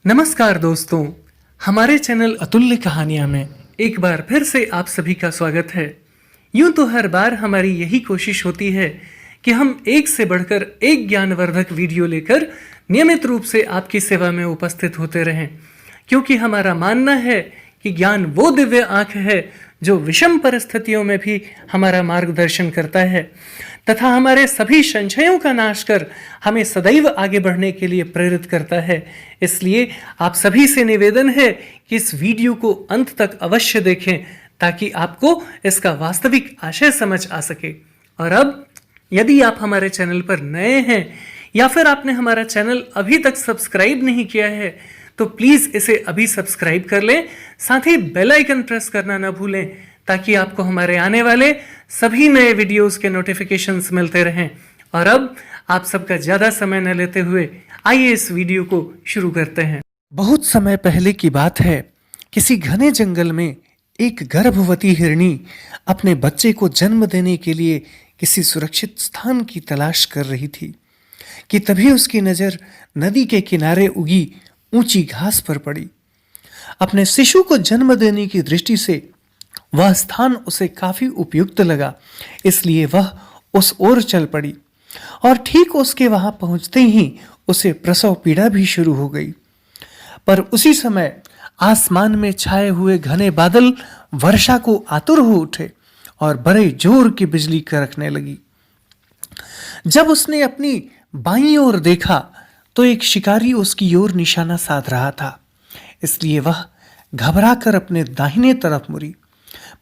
नमस्कार दोस्तों, हमारे चैनल अतुल्य कहानियां में एक बार फिर से आप सभी का स्वागत है। यूं तो हर बार हमारी यही कोशिश होती है कि हम एक से बढ़कर एक ज्ञानवर्धक वीडियो लेकर नियमित रूप से आपकी सेवा में उपस्थित होते रहें, क्योंकि हमारा मानना है कि ज्ञान वो दिव्य आंख है जो विषम परिस्थितियों में भी हमारा मार्गदर्शन करता है तथा हमारे सभी संशयों का नाश कर हमें सदैव आगे बढ़ने के लिए प्रेरित करता है। इसलिए आप सभी से निवेदन है कि इस वीडियो को अंत तक अवश्य देखें ताकि आपको इसका वास्तविक आशय समझ आ सके। और अब यदि आप हमारे चैनल पर नए हैं या फिर आपने हमारा चैनल अभी तक सब्सक्राइब नहीं किया है तो प्लीज इसे अभी सब्सक्राइब कर लें, साथ ही बेल आइकन प्रेस करना ना भूलें ताकि आपको हमारे आने वाले सभी नए वीडियोस के नोटिफिकेशंस मिलते रहें। और अब आप सबका ज्यादा समय न लेते हुए आइए इस वीडियो को शुरू करते हैं। बहुत समय पहले की बात है, किसी घने जंगल में एक गर्भवती हिरनी अपने बच्चे को जन्म देने के लिए किसी सुरक्षित स्थान की तलाश कर रही थी कि तभी उसकी नजर नदी के किनारे उगी ऊंची घास पर पड़ी। अपने शिशु को जन्म देने की दृष्टि से वह स्थान उसे काफी उपयुक्त लगा, इसलिए वह उस ओर चल पड़ी और ठीक उसके वहां पहुंचते ही उसे प्रसव पीड़ा भी शुरू हो गई। पर उसी समय आसमान में छाए हुए घने बादल वर्षा को आतुर हो उठे और बड़े जोर की बिजली कड़कने लगी। जब उसने अपनी बाईं ओर देखा तो एक शिकारी उसकी ओर निशाना साध रहा था, इसलिए वह घबराकर अपने दाहिने तरफ मुड़ी,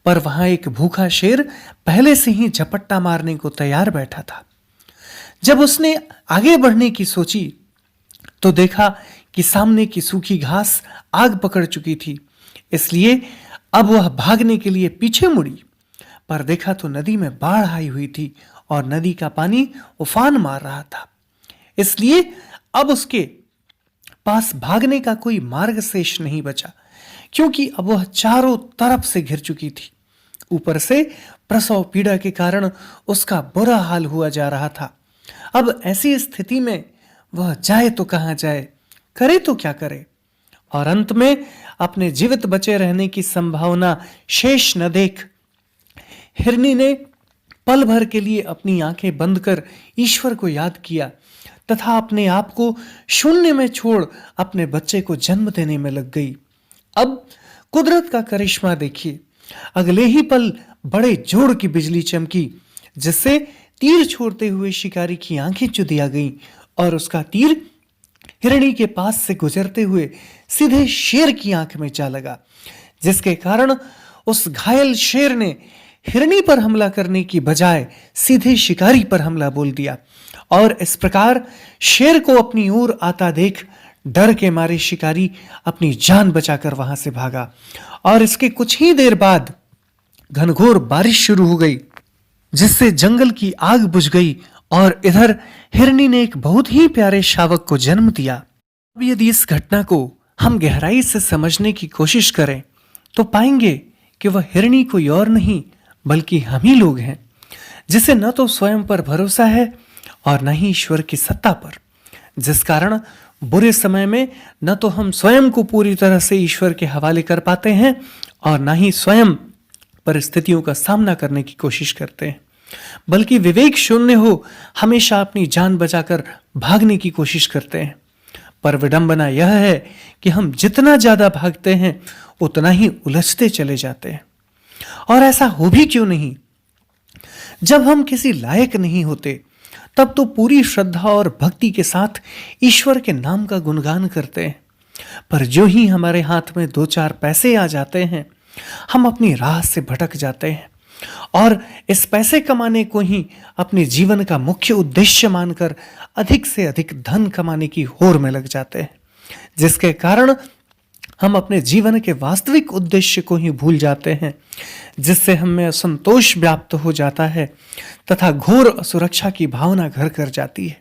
पर वहां एक भूखा शेर पहले से ही झपट्टा मारने को तैयार बैठा था। जब उसने आगे बढ़ने की सोची तो देखा कि सामने की सूखी घास आग पकड़ चुकी थी, इसलिए अब वह भागने के लिए पीछे मुड़ी, पर देखा तो नदी में बाढ़ आई हुई थी और नदी का पानी उफान मार रहा था, इसलिए अब उसके पास भागने का कोई मार्ग शेष नहीं बचा, क्योंकि अब वह चारों तरफ से घिर चुकी थी। ऊपर से प्रसव पीड़ा के कारण उसका बुरा हाल हुआ जा रहा था। अब ऐसी स्थिति में वह जाए तो कहां जाए, करे तो क्या करे, और अंत में अपने जीवित बचे रहने की संभावना शेष न देख हिरनी ने पल भर के लिए अपनी आंखें बंद कर ईश्वर को याद किया तथा अपने आप को शून्य में छोड़ अपने बच्चे को जन्म देने में लग गई। अब कुदरत का करिश्मा देखिए, अगले ही पल बड़े जोर की बिजली चमकी, जिससे तीर छोड़ते हुए शिकारी की आंखें चुदिया गईं और उसका तीर हिरणी के पास से गुजरते हुए सीधे शेर की आंख में जा लगा, जिसके कारण उस घायल शेर ने हिरणी पर हमला करने की बजाय सीधे शिकारी पर हमला बोल दिया और इस प्रकार शेर को अपनी ओर आता देख डर के मारे शिकारी अपनी जान बचाकर वहां से भागा और इसके कुछ ही देर बाद घनघोर बारिश शुरू हो गई, जिससे जंगल की आग बुझ गई और इधर हिरनी ने एक बहुत ही प्यारे शावक को जन्म दिया। अब यदि इस घटना को हम गहराई से समझने की कोशिश करें तो पाएंगे कि वह हिरनी कोई और नहीं बल्कि हम ही लोग हैं, जिसे न तो स्वयं पर भरोसा है और न ही ईश्वर की सत्ता पर, जिस कारण बुरे समय में न तो हम स्वयं को पूरी तरह से ईश्वर के हवाले कर पाते हैं और न ही स्वयं परिस्थितियों का सामना करने की कोशिश करते हैं, बल्कि विवेक शून्य हो हमेशा अपनी जान बचाकर भागने की कोशिश करते हैं। पर विडंबना यह है कि हम जितना ज्यादा भागते हैं उतना ही उलझते चले जाते हैं। और ऐसा हो भी क्यों नहीं? जब हम किसी लायक नहीं होते तब तो पूरी श्रद्धा और भक्ति के साथ ईश्वर के नाम का गुणगान करते हैं, पर जो ही हमारे हाथ में दो चार पैसे आ जाते हैं हम अपनी राह से भटक जाते हैं और इस पैसे कमाने को ही अपने जीवन का मुख्य उद्देश्य मानकर अधिक से अधिक धन कमाने की होड़ में लग जाते हैं, जिसके कारण हम अपने जीवन के वास्तविक उद्देश्य को ही भूल जाते हैं, जिससे हमें असंतोष व्याप्त हो जाता है तथा घोर असुरक्षा की भावना घर कर जाती है।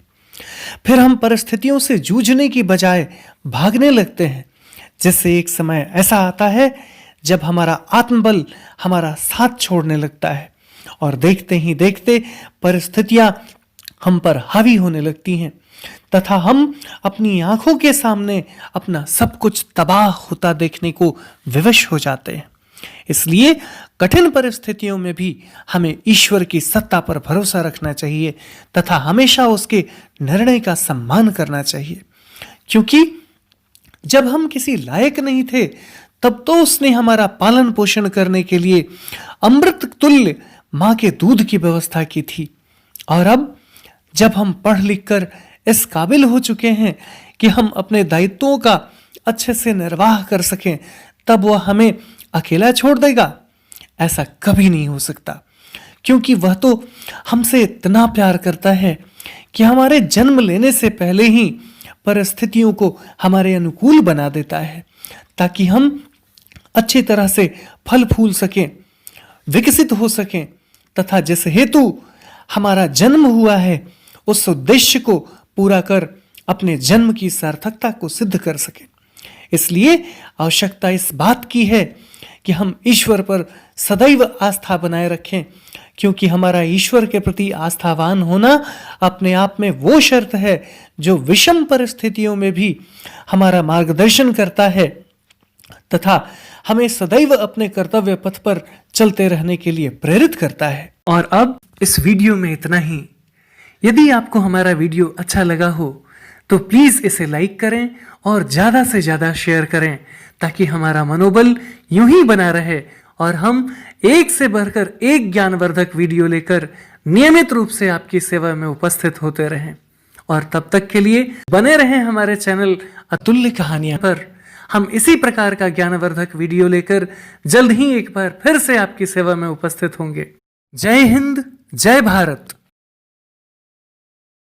फिर हम परिस्थितियों से जूझने की बजाय भागने लगते हैं, जिससे एक समय ऐसा आता है जब हमारा आत्मबल हमारा साथ छोड़ने लगता है और देखते ही देखते परिस्थितियां हम पर हावी होने लगती हैं तथा हम अपनी आंखों के सामने अपना सब कुछ तबाह होता देखने को विवश हो जाते हैं। इसलिए कठिन परिस्थितियों में भी हमें ईश्वर की सत्ता पर भरोसा रखना चाहिए तथा हमेशा उसके निर्णय का सम्मान करना चाहिए, क्योंकि जब हम किसी लायक नहीं थे तब तो उसने हमारा पालन पोषण करने के लिए अमृत तुल्य मां के दूध की व्यवस्था की थी। और अब जब हम पढ़ लिख कर इस काबिल हो चुके हैं कि हम अपने दायित्वों का अच्छे से निर्वाह कर सकें, तब वह हमें अकेला छोड़ देगा? ऐसा कभी नहीं हो सकता, क्योंकि वह तो हमसे इतना प्यार करता है कि हमारे जन्म लेने से पहले ही परिस्थितियों को हमारे अनुकूल बना देता है, ताकि हम अच्छी तरह से फल फूल सकें, विकसित हो सकें तथा जिस हेतु हमारा जन्म हुआ है उस उद्देश्य को पूरा कर अपने जन्म की सार्थकता को सिद्ध कर सकें। इसलिए आवश्यकता इस बात की है कि हम ईश्वर पर सदैव आस्था बनाए रखें, क्योंकि हमारा ईश्वर के प्रति आस्थावान होना अपने आप में वो शर्त है जो विषम परिस्थितियों में भी हमारा मार्गदर्शन करता है तथा हमें सदैव अपने कर्तव्य पथ पर चलते रहने के लिए प्रेरित करता है। और अब इस वीडियो में इतना ही। यदि आपको हमारा वीडियो अच्छा लगा हो तो प्लीज इसे लाइक करें और ज्यादा से ज्यादा शेयर करें, ताकि हमारा मनोबल यूं ही बना रहे और हम एक से बढ़कर एक ज्ञानवर्धक वीडियो लेकर नियमित रूप से आपकी सेवा में उपस्थित होते रहें। और तब तक के लिए बने रहें हमारे चैनल अतुल्य कहानियां पर। हम इसी प्रकार का ज्ञानवर्धक वीडियो लेकर जल्द ही एक बार फिर से आपकी सेवा में उपस्थित होंगे। जय हिंद, जय भारत।